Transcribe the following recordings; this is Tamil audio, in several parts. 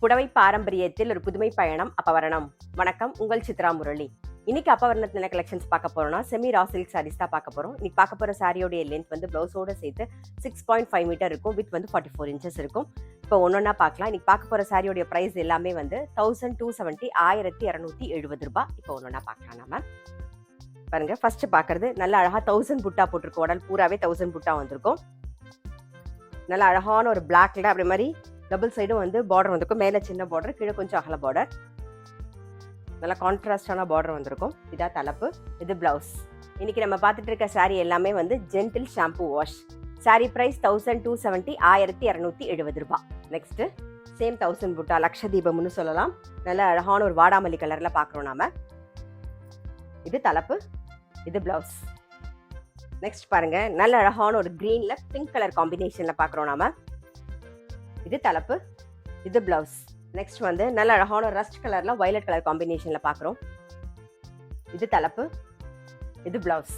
புடவை பாரம்பரியத்தில் ஒரு புதுமை பயணம் அப்பவரணம். வணக்கம், உங்கள் சித்ரா முரளி. இன்னைக்கு அப்பவரணத்துல கலெக்ஷன்ஸ் பார்க்க போறோம்னா செமி ரா சில்க் சாரீஸ் தான் பார்க்க போறோம். இன்னைக்கு பார்க்க போற சாரியோடைய லென்த் வந்து பிளவுஸோட சேர்த்து 6.5 மீட்டர் இருக்கும். வித் வந்து 44 இன்ச்சஸ் இருக்கும். இப்போ ஒன்னொன்னா பார்க்கலாம். இன்னைக்கு பார்க்க போற சாரியோடைய பிரைஸ் எல்லாமே வந்து 1270 1270 ரூபாய். இப்போ ஒன்னொன்னா பார்க்கலாம். நாம பாருங்க, ஃபர்ஸ்ட் பாக்குறது நல்ல அழகா 1000 புட்டா போட்டிருக்கோம். உடல் பூராவே 1000 புட்டா வந்திருக்கும். நல்ல அழகான ஒரு பிளாக்ல அப்படி மாதிரி டபுள் சைடும் வந்து பார்டர் வந்திருக்கும். மேலே சின்ன பார்டர், கீழே கொஞ்சம் அகல பார்டர். நல்லா கான்ட்ராஸ்டான பார்டர் வந்திருக்கும். இதான் தலைப்பு, இது பிளவுஸ். இன்னைக்கு நம்ம பார்த்துட்டு இருக்க சாரீ எல்லாமே வந்து gentle shampoo wash. Sari price 1270 1270 ரூபாய். நெக்ஸ்ட் சேம் 1000 புட்டா லக்ஷதீபம்னு சொல்லலாம். நல்ல அழகான ஒரு வாடாமல்லி கலர்ல பாக்குறோம் நாம. இது தலைப்பு, இது பிளவுஸ். நெக்ஸ்ட் பாருங்க, நல்ல அழகான ஒரு கிரீன்ல பிங்க் கலர் காம்பினேஷன்ல பாக்குறோம் நாம. இது தலைப்பு, இது பிளவுஸ். நெக்ஸ்ட் வந்து நல்ல அழகான ரஸ்ட் கலர்ல வயலட் கலர் காம்பினேஷன்ல பாக்குறோம். இது தலைப்பு, இது பிளவுஸ்.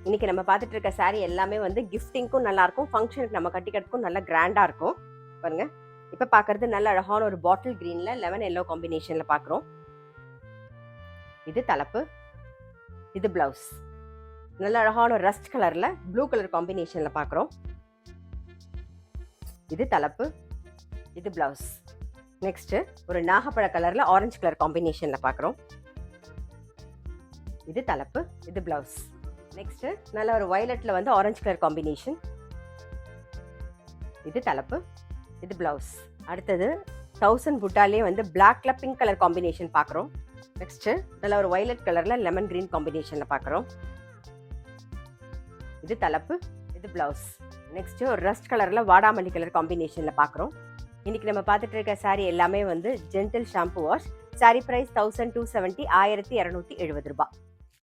இன்னைக்கு நம்ம பார்த்துட்டு இருக்க சாரீ எல்லாமே வந்து கிஃப்டிங்க்கும் நல்லா இருக்கும், ஃபங்க்ஷனுக்கு நம்ம கட்டிக்கிறதுக்கும் நல்லா கிராண்டா இருக்கும். பாருங்க, இப்ப பாக்குறது நல்ல அழகான ஒரு பாட்டில் கிரீன்ல லெமன் எல்லோ காம்பினேஷன்ல பாக்குறோம். இது தலைப்பு, இது பிளவுஸ். நல்ல அழகான ஒரு ரஸ்ட் கலர்ல ப்ளூ கலர் காம்பினேஷன்ல பாக்குறோம். இது தலைப்பு, இது பிளவுஸ். நெக்ஸ்ட் ஒரு நாகப்பழ கலர்ல ஆரஞ்சு கலர் காம்பினேஷன்ல பாக்குறோம். இது தலைப்பு, இது பிளவுஸ். நெக்ஸ்ட் நல்ல ஒரு வயலட்ல வந்து ஆரஞ்சு கலர் காம்பினேஷன். இது தலைப்பு, இது பிளவுஸ். அடுத்தது 1000 புட்டாலே வந்து பிளாக்ல பிங்க் கலர் காம்பினேஷன் பாக்குறோம். நெக்ஸ்ட் நல்ல ஒரு வயலட் கலர்ல லெமன் கிரீன் காம்பினேஷன்ல பாக்குறோம். இது தலைப்பு, இது பிளவுஸ். நெக்ஸ்ட் ஒரு ரஸ்ட் கலர்ல வாடாமல்லி கலர் காம்பினேஷன்ல பாக்குறோம். இன்னைக்கு நம்ம பார்த்துட்டு இருக்க சாரீ எல்லாமே வந்து gentle shampoo wash. Sari price 1270 1270 ரூபாய்.